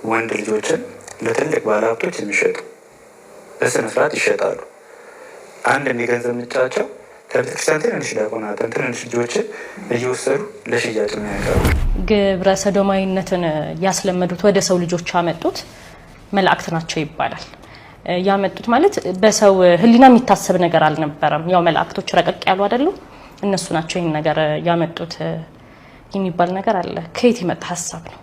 ወንድ ልጆችን ለትልቅ ባለሀብቶች የሚሸጡ በስነ ስርዓት ይሸጣሉ። አንድ የገንዘብ ምንጫቸው ከቤተክርስቲያን ትንንሽ ዲያቆናትን ትንንሽ ልጆችን እየወሰዱ ለሽያጭ የሚያቀርቡ ግብረ ሰዶማዊነትን ያስለመዱት ወደ ሰው ልጆች ያመጡት መላእክት ናቸው ይባላል። ያመጡት ማለት በሰው ህሊና የሚታሰብ ነገር አልነበረም። ያው መላእክቶች ረቀቅ ያሉ አይደሉ? እነሱ ናቸው ይሄን ነገር ያመጡት የሚባል ነገር አለ። ከየት የመጣ ሐሳብ ነው?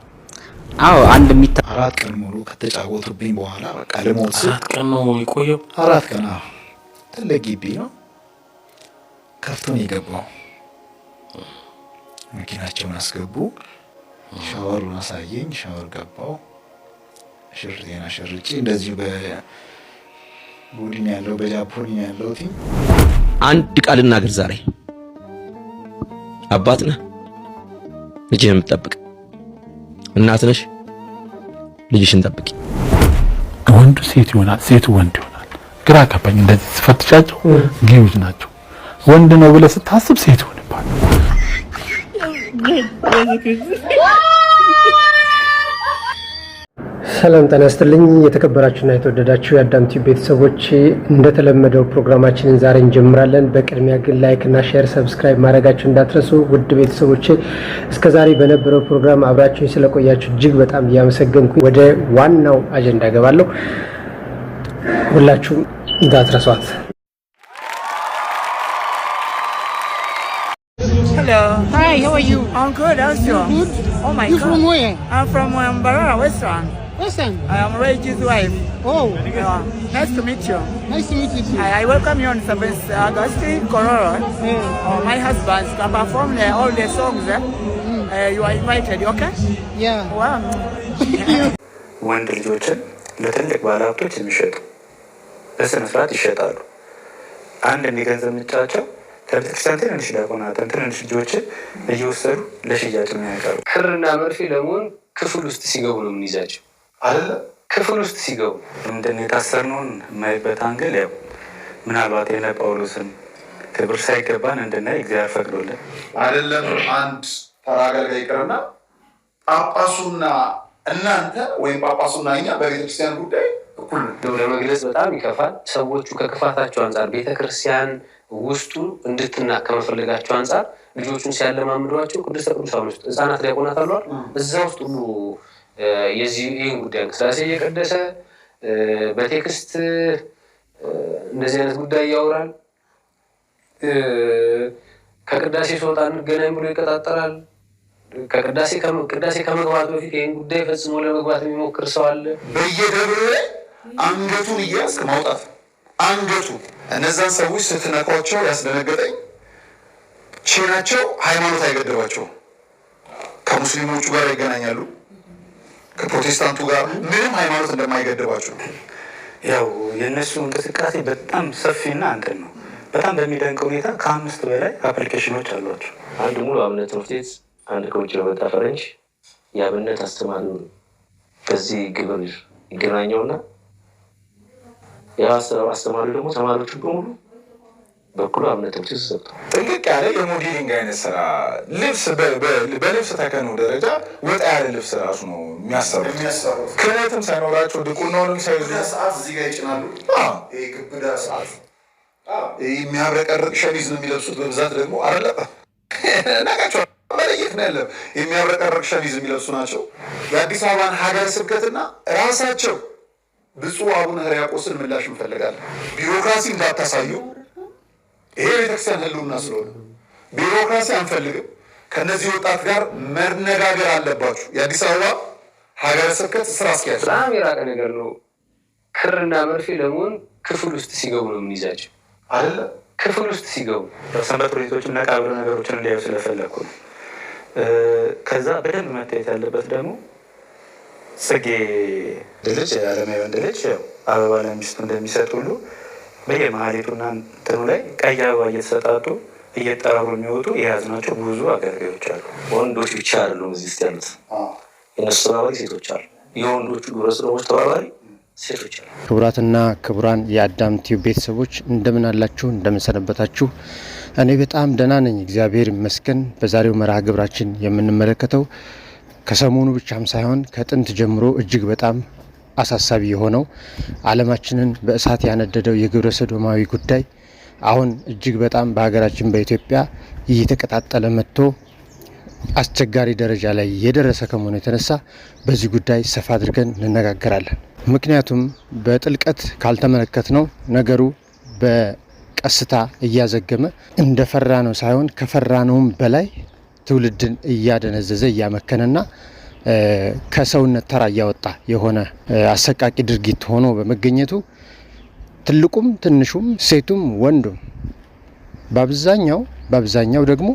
አዎ አንድ አራት ቀን ሙሉ ከተጫወቱብኝ በኋላ በቃ ለሞት 4 ቀን ነው የቆየው። 4 ቀን ትልቅ ግቢ ነው። ከፍቶን የገባው መኪናቸውን አስገቡ። ሻወሩን አሳየኝ። ሻወር ገባው። ሽርጤና ሽርጪ እንደዚሁ በቡድን ያለው በጃፖኒ ያለው ቲም አንድ ቃል እናገር ዛሬ አባት ነህ፣ ልጅህን የምትጠብቅ እናት ነሽ፣ ልጅሽን ጠብቂ። ወንዱ ሴት ይሆናል፣ ሴቱ ወንድ ይሆናል። ግራ ገባኝ። እንደዚህ ስፈትሻቸው ጌዮች ናቸው። ወንድ ነው ብለህ ስታስብ ሴት ይሆንባል። ሰላም ጤና ይስጥልኝ። የተከበራችሁና የተወደዳችሁ የአዳም ቲዩብ ቤተሰቦች እንደተለመደው ፕሮግራማችንን ዛሬ እንጀምራለን። በቅድሚያ ግን ላይክ እና ሼር ሰብስክራይብ ማድረጋችሁ እንዳትረሱ። ውድ ቤተሰቦች እስከዛሬ በነበረው ፕሮግራም አብራችሁኝ ስለቆያችሁ እጅግ በጣም እያመሰገንኩ ወደ ዋናው አጀንዳ ገባለሁ። ሁላችሁም እንዳትረሷት። Hello. Hi, how are you? I'm good. How's you? Good. Oh my You God. from where? I'm from Barara, Western. Western. I am Reggie's wife. Oh, Yeah. Nice to meet you. nice to meet you too. I welcome you on 7th August in Kororo. My husband can perform all the songs. You are invited, okay? Yeah. Wow. ወንድ ልጆችን ለትልቅ ባለሀብቶች የሚሸጡ በስነ ስርዓት ይሸጣሉ። አንድ የገንዘብ ምንጫቸው ከቤተክርስቲያን ትንንሽ ዲያቆናትን ትንንሽ ልጆችን እየወሰዱ ለሽያጭ የሚያቀርቡ ክርና መርፌ ለመሆን ክፍል ውስጥ ሲገቡ ነው የምንይዛቸው አይደለ? ክፍል ውስጥ ሲገቡ ምንድን የታሰርነውን የማይበት አንግል ያው ምናልባት የነ ጳውሎስን ክብር ሳይገባን እንድናይ እግዚአብሔር ፈቅዶልን አይደለም። አንድ ተራ አገልጋይ ይቅርና ጳጳሱና እናንተ ወይም ጳጳሱና እኛ በቤተክርስቲያን ጉዳይ እኩል ነው ለመግለጽ በጣም ይከፋል። ሰዎቹ ከክፋታቸው አንጻር ቤተክርስቲያን ውስጡ እንድትና ከመፈለጋቸው አንጻር ልጆቹን ሲያለማምዷቸው ቅድስተ ቅዱሳን ውስጥ ህፃናት ዲያቆናት አሉ። እዛ ውስጥ ሁሉ ይህን ጉዳይ እንቅስቃሴ እየቀደሰ በቴክስት እንደዚህ አይነት ጉዳይ ያወራል። ከቅዳሴ ሲወጣ እንገናኝ ብሎ ይቀጣጠራል። ከቅዳሴ ከመግባቱ በፊት ይህን ጉዳይ ፈጽሞ ለመግባት የሚሞክር ሰው አለ። በየደብሩ ላይ አንገቱን እያስክ ማውጣት አንገቱ እነዛን ሰዎች ስትነኳቸው ያስደነገጠኝ ቼናቸው ሃይማኖት አይገድባቸውም። ከሙስሊሞቹ ጋር ይገናኛሉ፣ ከፕሮቴስታንቱ ጋር ምንም ሃይማኖት እንደማይገድባቸው። ያው የእነሱ እንቅስቃሴ በጣም ሰፊና እንትን ነው። በጣም በሚደንቅ ሁኔታ ከ5 በላይ አፕሊኬሽኖች አሏቸው። አንድ ሙሉ አብነት ትምህርት ቤት አንድ ከውጭ የመጣ ፈረንጅ የአብነት አስተማሪ በዚህ ግብር ይገናኘውና አስተማሪ ደግሞ ተማሪዎቹ በሙሉ በኩሉ አብነት ትምህርት ቤት ሰጥቶ ጥንቅቅ ያለ የሞዴሊንግ አይነት ስራ ልብስ በልብስ ተከኑ ደረጃ ወጣ ያለ ልብስ ራሱ ነው የሚያሰሩት። ክህነትም ሳይኖራቸው ድቁናውንም ሳይዙ ሰዓት እዚህ ጋር ይጭናሉ። ይሄ ግብዳ ሰዓት የሚያብረቀርቅ ሸሚዝ ነው የሚለብሱት በብዛት ደግሞ አረለጠ ናቃቸው መለየት ነው ያለ የሚያብረቀርቅ ሸሚዝ የሚለብሱ ናቸው። የአዲስ አበባን ሀገረ ስብከትና ራሳቸው ብፁዕ አቡነ ሕርያቆስን ምላሽ እንፈልጋለን። ቢሮክራሲ እንዳታሳዩ። ይሄ ቤተክርስቲያን ህልውና ስለሆነ ቢሮክራሲ አንፈልግም። ከነዚህ ወጣት ጋር መነጋገር አለባችሁ። የአዲስ አበባ ሀገረ ስብከት ስራ አስኪያጅ በጣም የራቀ ነገር ነው። ክርና መርፌ ለመሆን ክፍል ውስጥ ሲገቡ ነው የምንይዛቸው አይደለ? ክፍል ውስጥ ሲገቡ ሰንበት ቤቶችም ነቃ ብለው ነገሮችን እንዲያዩ ስለፈለኩ ነው። ከዛ በደንብ መታየት ያለበት ደግሞ ጽጌ ልጅ የዓለማዊ ወንድ ልጅ አበባ ለሚስቱ እንደሚሰጥ ሁሉ በየመሀሌቱና እንትኑ ላይ ቀይ አበባ እየተሰጣጡ እየጠራሩ የሚወጡ የያዝናቸው ብዙ አገልጋዮች አሉ። ወንዶች ብቻ አይደሉም እዚህ ውስጥ ያሉት፣ የነሱ ተባባሪ ሴቶች አሉ። የወንዶቹ ግብረ ሰዶሞች ተባባሪ ሴቶች አሉ። ክቡራትና ክቡራን የአዳም ቲዩብ ቤተሰቦች እንደምን አላችሁ? እንደምን ሰነበታችሁ? እኔ በጣም ደህና ነኝ፣ እግዚአብሔር ይመስገን። በዛሬው መርሃ ግብራችን የምንመለከተው ከሰሞኑ ብቻም ሳይሆን ከጥንት ጀምሮ እጅግ በጣም አሳሳቢ የሆነው ዓለማችንን በእሳት ያነደደው የግብረ ሰዶማዊ ጉዳይ አሁን እጅግ በጣም በሀገራችን በኢትዮጵያ እየተቀጣጠለ መጥቶ አስቸጋሪ ደረጃ ላይ የደረሰ ከመሆኑ የተነሳ በዚህ ጉዳይ ሰፋ አድርገን እንነጋገራለን። ምክንያቱም በጥልቀት ካልተመለከት ነው ነገሩ በቀስታ እያዘገመ እንደፈራ ነው ሳይሆን ከፈራነውም በላይ ትውልድን እያደነዘዘ እያመከነና ከሰውነት ተራ እያወጣ የሆነ አሰቃቂ ድርጊት ሆኖ በመገኘቱ ትልቁም ትንሹም ሴቱም ወንዱም በአብዛኛው ደግሞ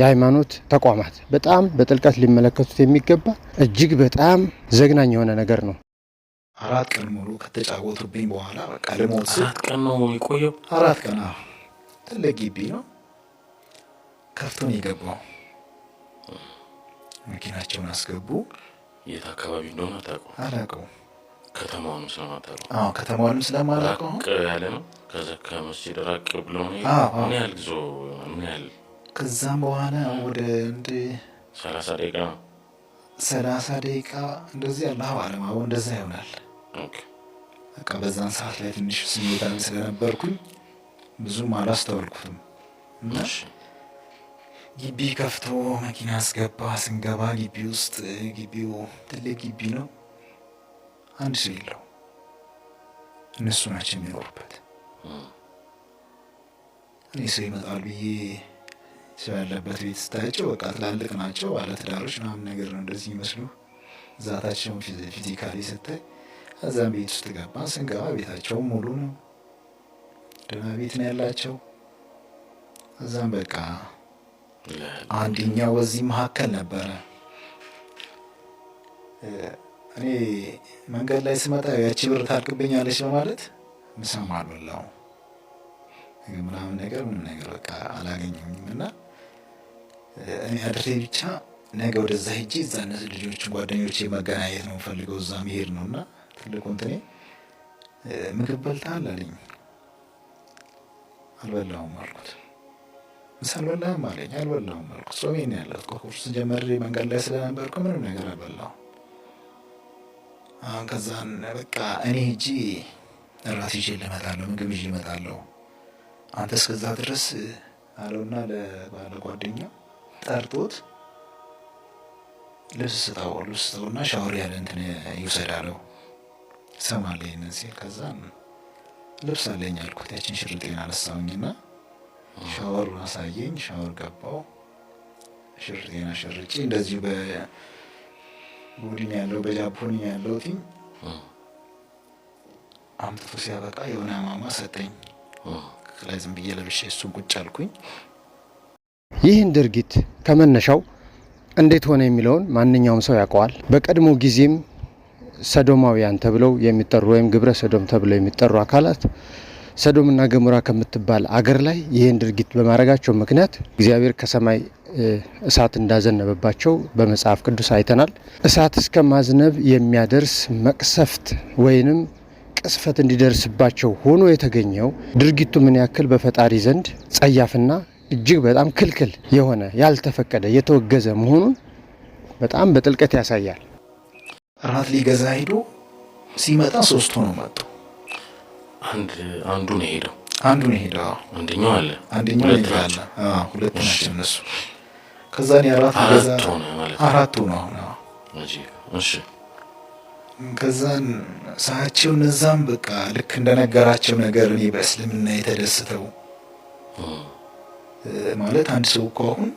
የሃይማኖት ተቋማት በጣም በጥልቀት ሊመለከቱት የሚገባ እጅግ በጣም ዘግናኝ የሆነ ነገር ነው። 4 ቀን ሙሉ ከተጫወቱብኝ በኋላ በቃ ልሞት። 4 ቀን ነው የቆየው። 4 ቀን ትልቅ ግቢ ነው። ከፍቶን የገባው መኪናቸውን አስገቡ። የት አካባቢ እንደሆነ አላውቀውም። ከተማውንም ስለማታውቀው? ከተማውንም ስለማላውቀው ያለ ነው። ከዛ ከመስጂድ ራቅ ብሎ ነው። ምን ያህል ጉዞ? ምን ያህል? ከዛም በኋላ ወደ 30 ደቂቃ 30 ደቂቃ እንደዚህ አላህ አለማው እንደዛ ይሆናል። በቃ በዛን ሰዓት ላይ ትንሽ ስሜታዊ ስለነበርኩኝ ብዙም አላስተዋልኩትም። ግቢ ከፍቶ መኪና አስገባ። ስንገባ ግቢ ውስጥ ግቢው ትልቅ ግቢ ነው። አንድ ሰው የለው። እነሱ ናቸው የሚኖሩበት። እኔ ሰው ይመጣል ብዬ ሰው ያለበት ቤት ስታያቸው በቃ ትላልቅ ናቸው፣ ባለትዳሮች ምናምን ነገር ነው እንደዚህ ይመስሉ። ዛታቸውን ፊዚካሊ ስታይ እዛም ቤት ውስጥ ገባ። ስንገባ ቤታቸው ሙሉ ነው፣ ደህና ቤት ነው ያላቸው። እዛም በቃ አንደኛው በዚህ መካከል ነበረ። እኔ መንገድ ላይ ስመጣ ያቺ ብር ታልቅብኛለች በማለት ምሳም አልበላሁም ምናምን ነገር ምንም ነገር በቃ አላገኘሁኝም። እና እኔ አድሬ ብቻ ነገ ወደዛ ሄጄ እዛ እነዚህ ልጆች ጓደኞቼ መገናኘት ነው ፈልገው እዛ መሄድ ነው። እና ትልቁ እንትኔ ምግብ በልተሃል አለኝ። አልበላሁም አልኩት። ምሳ አልበላህም አለኝ። አልበላሁም አልኩት። ጾሜን ነው ያለሁት። ቁርስ ጀመሬ መንገድ ላይ ስለነበርኩ ምንም ነገር አልበላሁም። አሁን ከዛን በቃ እኔ ሄጄ እራት ይዤ ልመጣለሁ፣ ምግብ ይዤ እመጣለሁ፣ አንተ እስከዛ ድረስ አለውና ለባለ ጓደኛው ጠርቶት ልብስ ስጠውና ሻወር ያለ እንትን ይውሰድ አለው። ሰማለኝ እነዚህ። ከዛን ልብስ አለኝ አልኩት። ያችን ሽርጤን አነሳሁኝና ሻወር አሳየኝ። ሻወር ገባው። ሽርጤን አሸርጬ እንደዚሁ በቡድን ያለው በጃፖኒ ያለው ቲም አምጥቶ ሲያበቃ የሆነ ማማ ሰጠኝ። ከላይ ዝም ብዬ ለብሼ እሱን ቁጭ አልኩኝ። ይህን ድርጊት ከመነሻው እንዴት ሆነ የሚለውን ማንኛውም ሰው ያውቀዋል። በቀድሞ ጊዜም ሰዶማውያን ተብለው የሚጠሩ ወይም ግብረ ሰዶም ተብለው የሚጠሩ አካላት ሰዶምና ገሞራ ከምትባል አገር ላይ ይህን ድርጊት በማድረጋቸው ምክንያት እግዚአብሔር ከሰማይ እሳት እንዳዘነበባቸው በመጽሐፍ ቅዱስ አይተናል። እሳት እስከ ማዝነብ የሚያደርስ መቅሰፍት ወይንም ቅስፈት እንዲደርስባቸው ሆኖ የተገኘው ድርጊቱ ምን ያክል በፈጣሪ ዘንድ ጸያፍና እጅግ በጣም ክልክል የሆነ ያልተፈቀደ የተወገዘ መሆኑን በጣም በጥልቀት ያሳያል። ራት ሊገዛ ሄዶ ሲመጣ 3 ሆነው መጡ። አንዱ ነው ሄደው አንደኛው አለ። ሁለት ናቸው እነሱ። ከዛ እኔ ራት ሊገዛ 4 ሆነው እሺ። ከዛን ሳያቸው እነዛም በቃ ልክ እንደነገራቸው ነገር እኔ በእስልምና የተደሰተው ማለት አንድ ሰው እኮ አሁን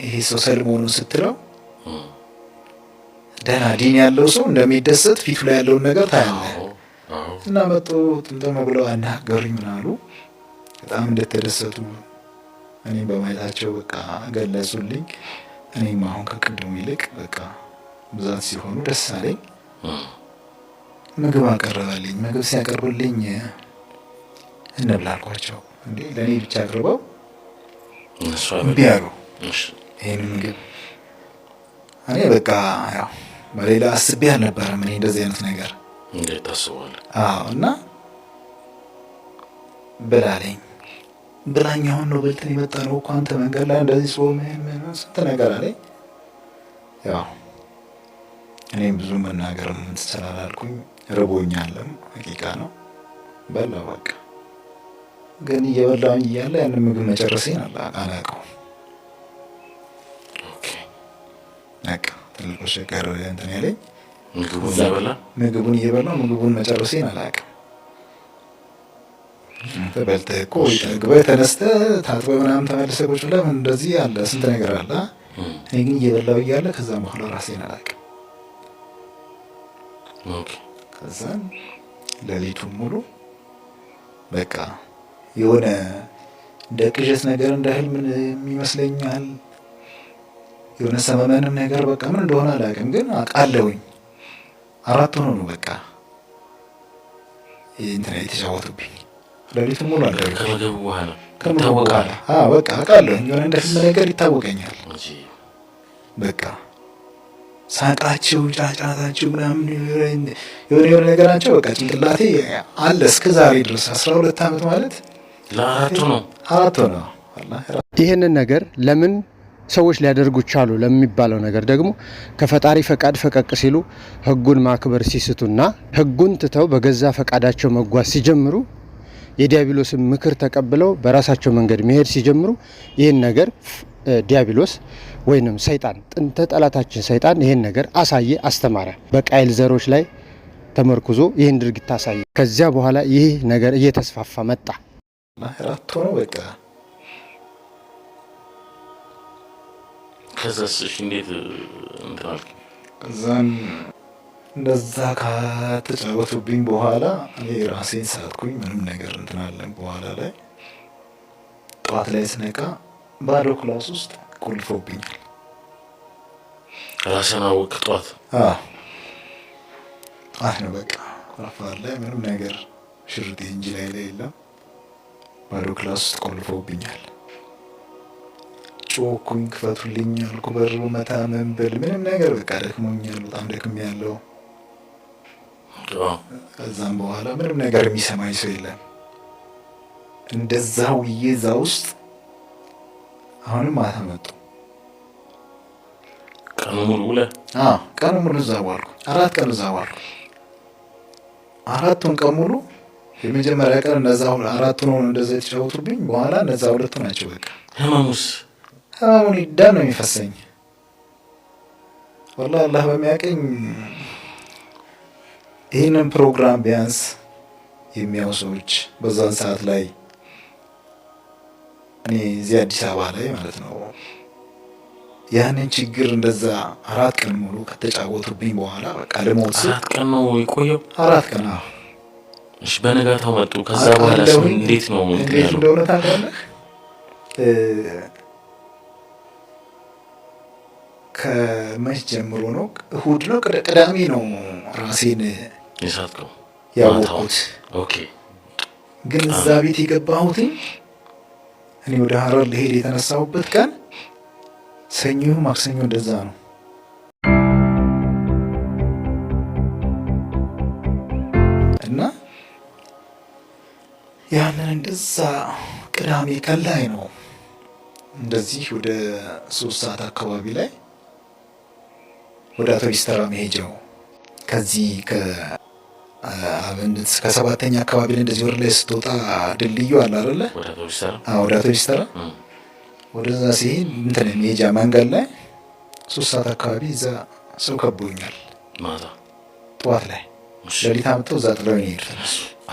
ይሄ ሰው ሰልሞኑን ስትለው ደህና ዲን ያለው ሰው እንደሚደሰት ፊቱ ላይ ያለውን ነገር ታያለህ። እና መጥቶ ጥምጥም ብለው አናገሩኝ። ምን አሉ? በጣም እንደተደሰቱ እኔም በማየታቸው በቃ ገለጹልኝ። እኔም አሁን ከቅድሙ ይልቅ በቃ ብዛት ሲሆኑ ደስ አለኝ። ምግብ አቀረበልኝ። ምግብ ሲያቀርብልኝ እንብላ አልኳቸው። እንዴ ለእኔ ብቻ አቅርበው እምቢ አሉ ይህን ምግብ። እኔ በቃ ያው በሌላ አስቤ አልነበረም እኔ እንደዚህ አይነት ነገር እንዴት ታስባለህ? እና ብላለኝ። ብላኝ አሁን ነው በልተን የመጣ ነው እኮ አንተ መንገድ ላይ እንደዚህ ሰው ምን ስንት ነገር አለኝ። ያው እኔም ብዙ መናገር ስላላልኩኝ ርቦኛልም ሐቂቃ ነው በላው በቃ። ግን እየበላሁኝ እያለ ያንን ምግብ መጨረሴን አላውቀውም። በቃ ትልቁ ችግር እንትን ያለኝ ምግቡን እየበላሁ ምግቡን መጨረሴን አላውቅም። በልተህ እኮ ጠግበህ ተነስተህ ታጥበህ ምናምን ተመልሰህ ቁጭ ብለህ እንደዚህ አለ ስንት ነገር አለ። እኔ ግን እየበላሁ እያለ ከዛም በኋላ ራሴን አላውቅም። ከዛን ሌሊቱን ሙሉ በቃ የሆነ እንደ ቅዠት ነገር እንደ ህልም ይመስለኛል። የሆነ ሰመመንም ነገር በቃ ምን እንደሆነ አላውቅም፣ ግን አውቃለሁኝ 4 ሆኖ ነው በቃ እንትን የተጫወቱብኝ። ሌሊቱን ሙሉ አልደረኩም። ከመገቡ በኋላ ይታወቃል። በቃ አውቃለሁኝ የሆነ እንደ ህልም ነገር ይታወቀኛል። በቃ ሳቃቸው፣ ጫጫታቸው ምናምን የሆነ ነገራቸው በቃ ጭንቅላቴ አለ እስከ ዛሬ ድረስ 12 ዓመት ማለት ለ4 ነው። ይህንን ነገር ለምን ሰዎች ሊያደርጉ ቻሉ ለሚባለው ነገር ደግሞ ከፈጣሪ ፈቃድ ፈቀቅ ሲሉ ህጉን ማክበር ሲስቱና ህጉን ትተው በገዛ ፈቃዳቸው መጓዝ ሲጀምሩ የዲያብሎስን ምክር ተቀብለው በራሳቸው መንገድ መሄድ ሲጀምሩ ይህን ነገር ዲያብሎስ ወይንም ሰይጣን ጥንተ ጠላታችን ሰይጣን ይህን ነገር አሳየ፣ አስተማረ። በቃይል ዘሮች ላይ ተመርኩዞ ይህን ድርጊት አሳየ። ከዚያ በኋላ ይህ ነገር እየተስፋፋ መጣ። ራቶ ነው በቃ። ከዛስ እንዴት እንታልክ? ከዛን እንደዛ ከተጫወቱብኝ በኋላ እኔ ራሴን ሳትኩኝ ምንም ነገር እንትን አለን። በኋላ ላይ ጠዋት ላይ ስነቃ ባዶ ክላስ ውስጥ ቁልፎብኛል። ራስህን አወቅ? ጠዋት ነው በቃ ረፋድ ላይ ምንም ነገር ሽርጤ እንጂ ላይ የለም። ባዶ ክላስ ውስጥ ቆልፎብኛል። ጮኩኝ፣ ክፈቱልኝ አልኩ። በሩ መታ ምን ብል ምንም ነገር በቃ ደክሞኛል፣ በጣም ደክሜያለሁ። ከዛም በኋላ ምንም ነገር የሚሰማኝ ሰው የለም። እንደዛው እዛ ውስጥ አሁንም ማታ መጡ። ቀኑ ሙሉ ውለህ? ቀኑ ሙሉ እዛ ዋልኩ። 4 ቀን እዛ ዋልኩ። 4ቱን ቀን ሙሉ የመጀመሪያ ቀን እነዛ 4ቱን ሆነ እንደዛ የተጫወቱብኝ። በኋላ እነዛ 2ቱ ናቸው በቃ። ህመሙን ይዳን ነው የሚፈሰኝ። ወላሂ አላህ በሚያቀኝ ይህንን ፕሮግራም ቢያንስ የሚያው ሰዎች በዛን ሰዓት ላይ እኔ እዚህ አዲስ አበባ ላይ ማለት ነው ያንን ችግር እንደዛ 4 ቀን ሙሉ ከተጫወቱብኝ በኋላ በቃ ልሞት 4 ቀን ነው የቆየው? 4 ቀን። እሺ በነጋታው መጡ። ከዛ በኋላ እንዴት ነው እንደሆነ ታውቃለህ? ከመች ጀምሮ ነው? እሁድ ነው ቅዳሜ ነው ራሴን የሳትከው ያወቅሁት። ኦኬ። ግን እዛ ቤት የገባሁት እኔ ወደ ሀረር ልሄድ የተነሳሁበት ቀን ሰኞ ማክሰኞ እንደዛ ነው። እና ያንን እንደዛ ቅዳሜ ቀን ላይ ነው እንደዚህ ወደ 3 ሰዓት አካባቢ ላይ ወደ አቶ ቢስተራ መሄጃው ከዚህ ከ7ኛ አካባቢ ላይ እንደዚህ ወደ ላይ ስትወጣ ድልድዩ አለ አይደለ? ወደ አቶ ቢስተራ ወደዛ ሲሄድ እንትን መሄጃ መንገድ ላይ 3 ሰዓት አካባቢ እዛ ሰው ከቦኛል። ማታ ጠዋት ላይ ሌሊት አምጥተው እዛ ጥለውኝ ሄዱ።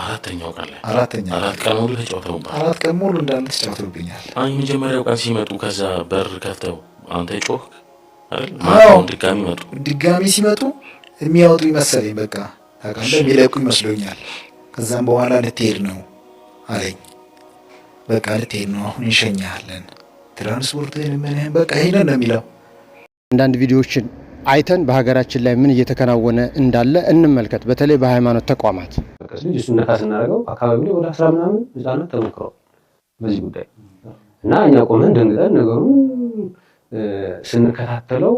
4ኛው ቀን ላይ 4 ቀን ሙሉ ተጫውተውብኛል። 4 ቀን ሙሉ እንዳለ ተጫውተውብኛል። የመጀመሪያው ቀን ሲመጡ ከዛ በር ከፍተው አንተ ጮህ አይደል? ማታውን ድጋሚ መጡ። ድጋሚ ሲመጡ የሚያወጡ ይመሰለኝ በቃ ታውቃለህ፣ የሚለቁ ይመስሎኛል። ከዛም በኋላ ልትሄድ ነው አለኝ። በቃ ልትሄድ ነው አሁን እንሸኛለን፣ ትራንስፖርትን ምንህን በቃ ይሄንን ነው የሚለው። አንዳንድ ቪዲዮዎችን አይተን በሀገራችን ላይ ምን እየተከናወነ እንዳለ እንመልከት። በተለይ በሃይማኖት ተቋማት እሱን ነካ ስናደርገው አካባቢ ላይ ወደ 10 ምናምን ህጻናት ተሞክረዋል በዚህ ጉዳይ እና እኛ ቆመን ደንግጠን ነገሩን ስንከታተለው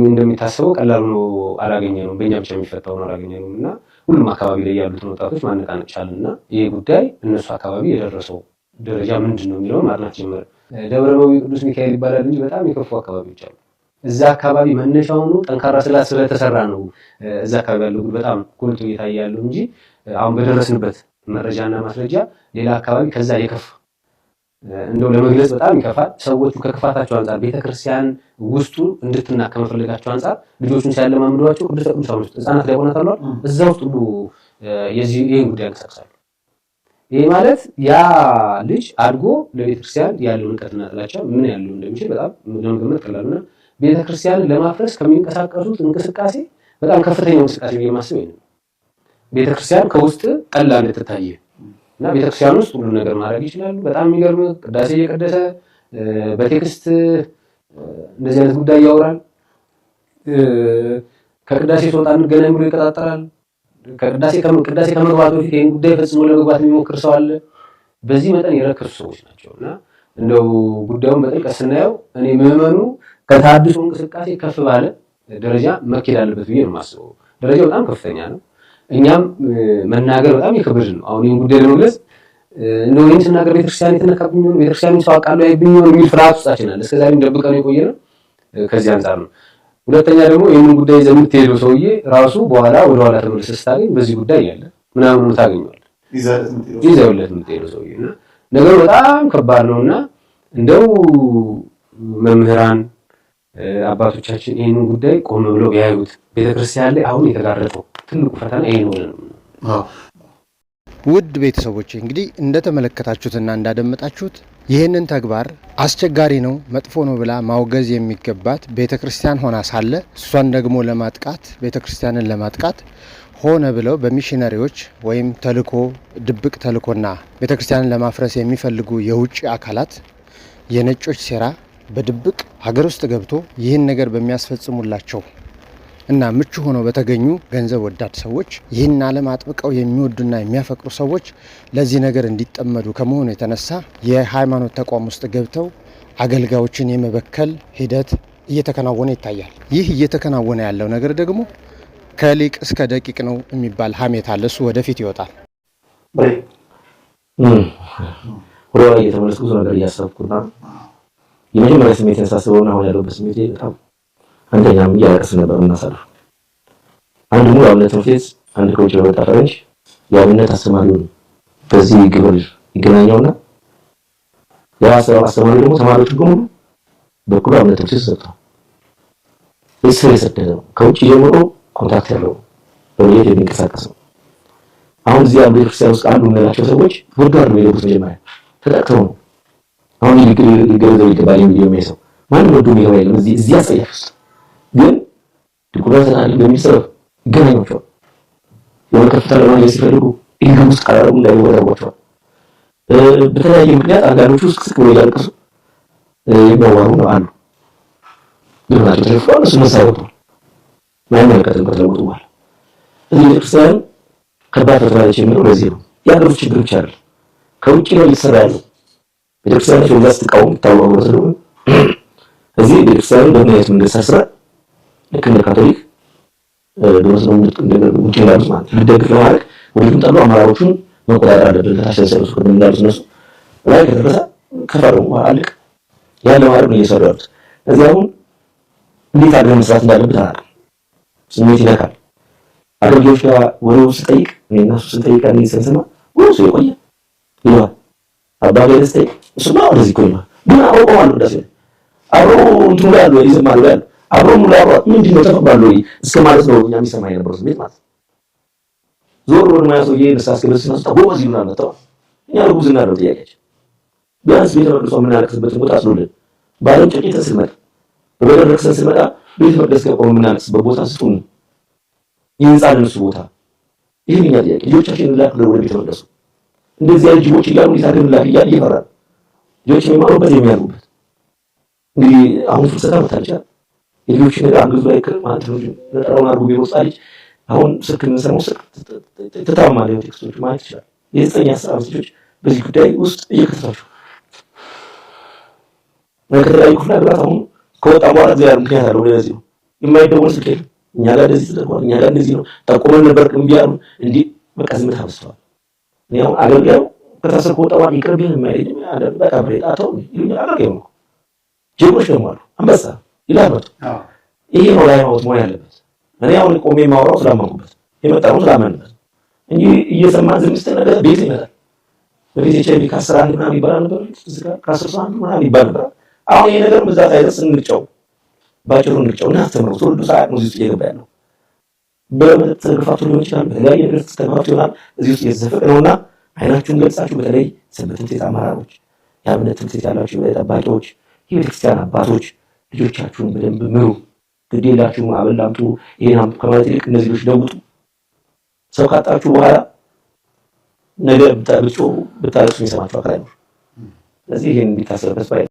እንደሚታሰበው ቀላል ነው አላገኘነውም። በእኛ ብቻ የሚፈታው ነው አላገኘነውም። እና ሁሉም አካባቢ ላይ ያሉትን ወጣቶች ማነቃነቅ ቻልን እና ይሄ ጉዳይ እነሱ አካባቢ የደረሰው ደረጃ ምንድን ነው የሚለውን ማጥናት ጀመረ። ደብረ መዊ ቅዱስ ሚካኤል ይባላል እንጂ በጣም የከፉ አካባቢዎች አሉ። እዛ አካባቢ መነሻው ነው ጠንካራ ስላት ስለተሰራ ነው እዛ አካባቢ ያለው በጣም ጎልቶ እየታየ ያለው እንጂ አሁን በደረስንበት መረጃና ማስረጃ ሌላ አካባቢ ከዛ የከፋ እንደው ለመግለጽ በጣም ይከፋል። ሰዎቹ ከክፋታቸው አንፃር ቤተክርስቲያን ውስጡ እንድትናቅ ከመፈለጋቸው አንፃር ልጆቹን ሲያለማምዷቸው ቅዱስ ቅዱሳን ውስጥ ህፃናት ዲያቆናት አሉ። እዛ ውስጥ ሁሉ ይህን ጉዳይ ያንቀሳቅሳሉ። ይሄ ማለት ያ ልጅ አድጎ ለቤተክርስቲያን ያለውን ንቀትና ጥላቻ ምን ያለው እንደሚችል በጣም ለመገመት ቀላልና ቤተክርስቲያን ለማፍረስ ከሚንቀሳቀሱት እንቅስቃሴ በጣም ከፍተኛው እንቅስቃሴ የማስበው ነው። ቤተክርስቲያን ከውስጥ ቀላ እንድትታይ እና ቤተክርስቲያን ውስጥ ሁሉ ነገር ማድረግ ይችላሉ። በጣም የሚገርም ቅዳሴ እየቀደሰ በቴክስት እንደዚህ አይነት ጉዳይ ያወራል። ከቅዳሴ ሲወጣ እንገናኝ ብሎ ይቀጣጠራል። ከቅዳሴ ከመግባቱ በፊት ይሄን ጉዳይ ፈጽሞ ለመግባት የሚሞክር ሰው አለ። በዚህ መጠን የረከሱ ሰዎች ናቸውና እንደው ጉዳዩን በጥልቀት ስናየው እኔ ምዕመኑ ከተሐድሶ እንቅስቃሴ ከፍ ባለ ደረጃ መኬድ አለበት ብዬ ነው የማስበው። ደረጃው በጣም ከፍተኛ ነው። እኛም መናገር በጣም የከበደን ነው። አሁን ይሄን ጉዳይ ለመግለጽ እንደው ይሄን ስናገር ቤተክርስቲያን የተነካብኝ ነው ቤተክርስቲያን ሰው አቃሉ አይብኝ ነው የሚል ፍርሃት ውስጣችን አለ። እስከዛሬም ደብቀን የቆየነው ከዚህ አንፃር ነው። ሁለተኛ ደግሞ ይሄንን ጉዳይ ይዘህ የምትሄደው ሰውዬ ራሱ በኋላ ወደ ኋላ ተመልሰህ ስታገኝ በዚህ ጉዳይ ያለ ምናምን ታገኘዋለህ ይዘውለት የምትሄደው ሰውዬና ነገሩ በጣም ከባድ ነውና እንደው መምህራን አባቶቻችን ይሄንን ጉዳይ ቆም ብለው ያዩት። ቤተክርስቲያን ላይ አሁን የተጋረጠው ትልቁ ፈተና ይሄ ነው። ውድ ቤተሰቦች እንግዲህ እንደተመለከታችሁትና እንዳደመጣችሁት ይህንን ተግባር አስቸጋሪ ነው፣ መጥፎ ነው ብላ ማውገዝ የሚገባት ቤተክርስቲያን ሆና ሳለ እሷን ደግሞ ለማጥቃት ቤተክርስቲያንን ለማጥቃት ሆነ ብለው በሚሽነሪዎች ወይም ተልኮ ድብቅ ተልኮና ቤተክርስቲያንን ለማፍረስ የሚፈልጉ የውጭ አካላት የነጮች ሴራ በድብቅ ሀገር ውስጥ ገብቶ ይህን ነገር በሚያስፈጽሙላቸው እና ምቹ ሆነው በተገኙ ገንዘብ ወዳድ ሰዎች ይህን ዓለም አጥብቀው የሚወዱና የሚያፈቅሩ ሰዎች ለዚህ ነገር እንዲጠመዱ ከመሆኑ የተነሳ የሃይማኖት ተቋም ውስጥ ገብተው አገልጋዮችን የመበከል ሂደት እየተከናወነ ይታያል። ይህ እየተከናወነ ያለው ነገር ደግሞ ከሊቅ እስከ ደቂቅ ነው የሚባል ሀሜት አለ። እሱ ወደፊት ይወጣል። ወደ ላይ የተመለስኩ ብዙ ነገር እያሰብኩና የመጀመሪያ ስሜት ያሳስበውና አሁን ያለበት ስሜት በጣም አንደኛም እያለቀስ ነበር እናሳልፍ። አንድ ሙሉ አብነት ትምህርት ቤት አንድ ከውጭ በመጣ ፈረንጅ የአብነት አስተማሪውን በዚህ ግብር ይገናኘውና ያ አስተማሪ ደግሞ ተማሪዎቹ በሙሉ በኩል አብነት ትምህርት ቤት ሰጥተው እስር የሰደደ ነው። ከውጭ ጀምሮ ኮንታክት ያለው በሌት የሚንቀሳቀስ ነው። አሁን እዚህ ያሉ ቤተክርስቲያን ውስጥ አንዱ የምንላቸው ሰዎች ወርዳር ነው የገቡት። መጀመሪያ ተጠቅተው ነው አሁን ሊገረዘው ይገባል የሚሰው ማንም ወዶ የሚገባ የለም። እዚህ አጸያፍ ውስጥ ግን ድቁና ተናል በሚሰብ ይገናኛቸዋል። የሆነ ከፍታ ለማግኘት ሲፈልጉ ይህን ውስጥ ቀራረቡ እንዳይወረቧቸዋል። በተለያየ ምክንያት አንዳንዶቹ ውስጥ ስቅ ብሎ እያለቀሱ የሚያዋሩ ነው አሉ። ግብናቸው ተሸፍሯል። እሱ መሳይ ወጥቷል። ማንም ያልቀጥል ከተለወጡ በኋላ እዚህ ቤተክርስቲያን ከባድ ተፈራጭ የሚለው ለዚህ ነው። የሀገሩ ችግር ብቻ አይደለም፣ ከውጭ ነው እየተሰራ ያለው። ቤተክርስቲያናቸው እዛ ስትቃወም ታወቀው ስለሆነ እዚህ ቤተክርስቲያን በእምነት መንገድ ሳስራ ልክ እንደ ካቶሊክ በመስሎ ውጭ እንዳሉት ማለት ልደግፍ ለማድረግ ወደፊት ጠሉ አማራዎቹን መቆጣጠር አለብን። ታሸሰሩስ ከምን እንዳሉት እነሱ ላይ ከተረሳ ከፈረሙ አልቅ ያለ ማድረግ ነው እየሰሩ ያሉት። እዚህ አሁን እንዴት አድርገን መስራት እንዳለብን አላውቅም። ስሜት ይነካል። አገልጋዮች ጋር ወሬው ስጠይቅ እኔና እሱ ስንጠይቅ አንዴ ስንሰማ ወሬው ሰው የቆየ ይሏል። አባቴ ስጠይቅ እሱማ ወደዚህ ቆይማ ግን አውቀዋለሁ ደስ አብሮ እንትኑ ላይ ያለው ይዘማሉ ያለው አብሮ ሙሉ አብሮ ምንድነው ተፈባሉ እስከ ማለት ነው። እኛ የሚሰማ የነበረው ስሜት ማለት ዞር ወደ ማያሰው የነሳስ ከበስ ነው ጎበዝ ይሆናል ነው ተው እኛ ልጉዝ እናደርግ ጥያቄያችን ቢያንስ ቤተ መቅደሱ የምናለቅስበት ቦታ አስሉልን ባለም ጨቂተ ስንመጣ በበደረክሰን ስንመጣ ቤተ መቅደስ ከቆም የምናለቅስበት ቦታ ስጡን። ይንጻል እነሱ ቦታ ይሄን እኛ ጥያቄ ልጆቻችንን ላክ ወደ ቤተ መቅደሱ እንደዚህ ልጆች እያሉ ሊታገሉ ላክ እያሉ ይፈራል። ልጆች የሚማሩበት የሚያርጉበት እንግዲህ አሁን ፍልሰታ መታለች። የልጆች ነገር አንግዙ ላይ ማለት ነው። ለጠራውን አርጉ ቢወጣልኝ አሁን ስልክ እንሰማው ስልክ ተታማለ ቴክስቶች ማለት ይችላል። የዘጠኝ አስራ አምስት ልጆች በዚህ ጉዳይ ውስጥ እየከተታችሁ ከተለያዩ ክፍለ ሀገራት አሁን ከወጣ በኋላ እግዚአብሔር ምክንያት አለው። ለዚህ ነው የማይደወል ስልክ የለም። እኛ ጋር እንደዚህ ተደርጓል፣ እኛ ጋር እንደዚህ ነው ጠቆመን ነበር እምቢ አሉ። እንዲህ በቃ ዝም ታበስተዋል። ያው አገልጋዩ ከታሰር ከወጣ በኋላ ይቅርብኝ የማይሄድ በቃ ብሬጣ ተው ይሉኛል። አገልጋዩ ነው ጀግኖች ደግሞ አሉ። አንበሳ ይላል። ይሄ ነው ሃይማኖት መሆን ያለበት። እኔ አሁን ቆሜ የማወራው ስላመንኩበት የመጣው ስላመንኩበት እንጂ እየሰማን ዝም ስትል ነገር ቤት ይመጣል። በቤት ኤችአይቪ ከ10 አንድ ምናምን ይባላል ነበር፣ ከ10 አንድ ምናምን ይባል ነበር። አሁን ይሄ ነገር ብዛት አይደርስ እንርጨው፣ ባጭሩ እንርጨው እና አስተምረው። ትውልዱ ሰዓት ነው እዚህ ውስጥ እየገባ ያለው። በመጠጥ ግፋቱ ሊሆን ይችላል፣ በተለያየ ነገር ተስተማርቶ ይሆናል እዚህ ውስጥ እየተዘፈቀ ነውና አይናችሁን ገልጻችሁ በተለይ ሰንበት ትምህርት ቤት አመራሮች፣ የአብነት ትምህርት ቤት ያላችሁ የበላይ ጠባቂዎች፣ የቤተክርስቲያን አባቶች ልጆቻችሁን በደንብ ምሩ። ግድ የላችሁም አበል አምጡ ይሄን አምጡ ከማለት ይልቅ እነዚህ ልጆች ለውጡ። ሰው ካጣችሁ በኋላ ነገ ብታለቅሱ የሚሰማችሁ አካል አይኖር። ስለዚህ ይሄን ቢታሰብበት ባይ።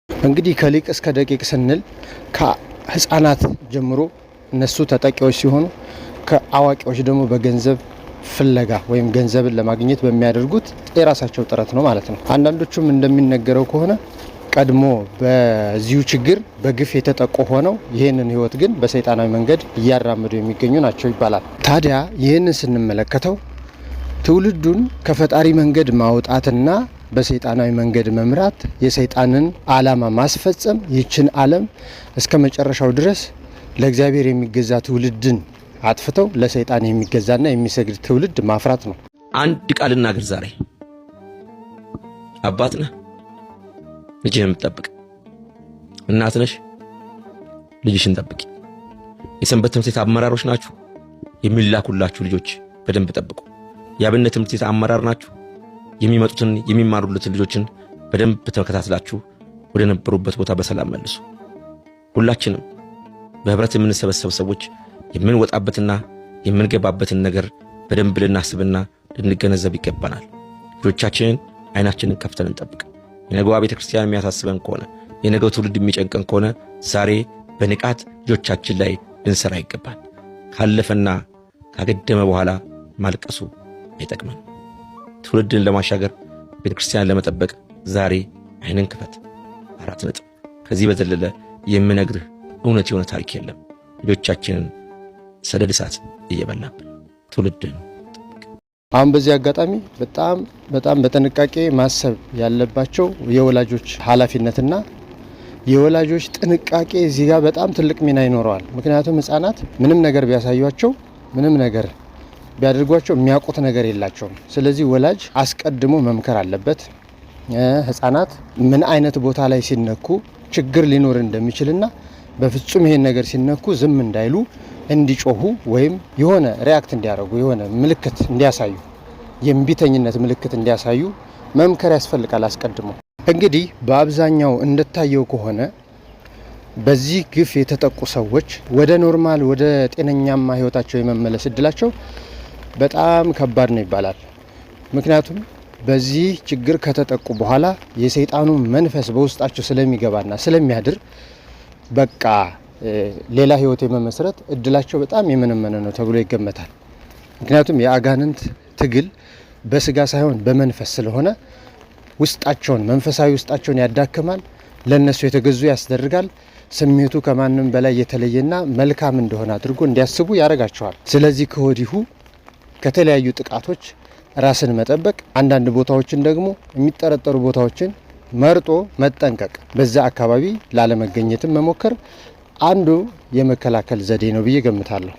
እንግዲህ ከሊቅ እስከ ደቂቅ ስንል ከህፃናት ጀምሮ እነሱ ተጠቂዎች ሲሆኑ ከአዋቂዎች ደግሞ በገንዘብ ፍለጋ ወይም ገንዘብን ለማግኘት በሚያደርጉት የራሳቸው ጥረት ነው ማለት ነው። አንዳንዶቹም እንደሚነገረው ከሆነ ቀድሞ በዚሁ ችግር በግፍ የተጠቁ ሆነው ይህንን ህይወት ግን በሰይጣናዊ መንገድ እያራመዱ የሚገኙ ናቸው ይባላል። ታዲያ ይህንን ስንመለከተው ትውልዱን ከፈጣሪ መንገድ ማውጣትና በሰይጣናዊ መንገድ መምራት፣ የሰይጣንን ዓላማ ማስፈጸም፣ ይህችን ዓለም እስከ መጨረሻው ድረስ ለእግዚአብሔር የሚገዛ ትውልድን አጥፍተው ለሰይጣን የሚገዛና የሚሰግድ ትውልድ ማፍራት ነው። አንድ ቃል እናገር ዛሬ። አባት ነህ ልጅህን ጠብቅ፣ እናት ነሽ ልጅሽን ጠብቂ። የሰንበት ትምህርት ቤት አመራሮች ናችሁ፣ የሚላኩላችሁ ልጆች በደንብ ጠብቁ። የአብነት ትምህርት ቤት አመራር ናችሁ፣ የሚመጡትን የሚማሩለትን ልጆችን በደንብ ተከታትላችሁ ወደ ነበሩበት ቦታ በሰላም መልሱ። ሁላችንም በህብረት የምንሰበሰብ ሰዎች የምንወጣበትና የምንገባበትን ነገር በደንብ ልናስብና ልንገነዘብ ይገባናል። ልጆቻችንን አይናችንን ከፍተን እንጠብቅ። የነገዋ ቤተክርስቲያን የሚያሳስበን ከሆነ የነገው ትውልድ የሚጨንቀን ከሆነ ዛሬ በንቃት ልጆቻችን ላይ ልንሰራ ይገባል። ካለፈና ካገደመ በኋላ ማልቀሱ አይጠቅመን። ትውልድን ለማሻገር ቤተክርስቲያን ለመጠበቅ ዛሬ አይንን ክፈት። 4 ነጥብ። ከዚህ በዘለለ የምነግርህ እውነት የሆነ ታሪክ የለም። ልጆቻችንን ሰደድ እሳት እየበላብን ትውልድን ጠብቅ። አሁን በዚህ አጋጣሚ በጣም በጥንቃቄ ማሰብ ያለባቸው የወላጆች ኃላፊነትና የወላጆች ጥንቃቄ እዚህ ጋር በጣም ትልቅ ሚና ይኖረዋል። ምክንያቱም ህፃናት ምንም ነገር ቢያሳዩቸው ምንም ነገር ቢያደርጓቸው የሚያውቁት ነገር የላቸውም። ስለዚህ ወላጅ አስቀድሞ መምከር አለበት። ህፃናት ምን አይነት ቦታ ላይ ሲነኩ ችግር ሊኖር እንደሚችልና በፍጹም ይሄን ነገር ሲነኩ ዝም እንዳይሉ እንዲጮሁ ወይም የሆነ ሪያክት እንዲያደርጉ የሆነ ምልክት እንዲያሳዩ የእምቢተኝነት ምልክት እንዲያሳዩ መምከር ያስፈልጋል አስቀድሞ። እንግዲህ በአብዛኛው እንደታየው ከሆነ በዚህ ግፍ የተጠቁ ሰዎች ወደ ኖርማል ወደ ጤነኛማ ህይወታቸው የመመለስ እድላቸው በጣም ከባድ ነው ይባላል። ምክንያቱም በዚህ ችግር ከተጠቁ በኋላ የሰይጣኑ መንፈስ በውስጣቸው ስለሚገባና ስለሚያድር በቃ ሌላ ህይወት የመመስረት እድላቸው በጣም የመነመነ ነው ተብሎ ይገመታል። ምክንያቱም የአጋንንት ትግል በስጋ ሳይሆን በመንፈስ ስለሆነ ውስጣቸውን መንፈሳዊ ውስጣቸውን ያዳክማል፣ ለነሱ የተገዙ ያስደርጋል። ስሜቱ ከማንም በላይ የተለየና መልካም እንደሆነ አድርጎ እንዲያስቡ ያደርጋቸዋል። ስለዚህ ከወዲሁ ከተለያዩ ጥቃቶች ራስን መጠበቅ፣ አንዳንድ ቦታዎችን ደግሞ የሚጠረጠሩ ቦታዎችን መርጦ መጠንቀቅ፣ በዛ አካባቢ ላለመገኘትም መሞከር አንዱ የመከላከል ዘዴ ነው ብዬ ገምታለሁ።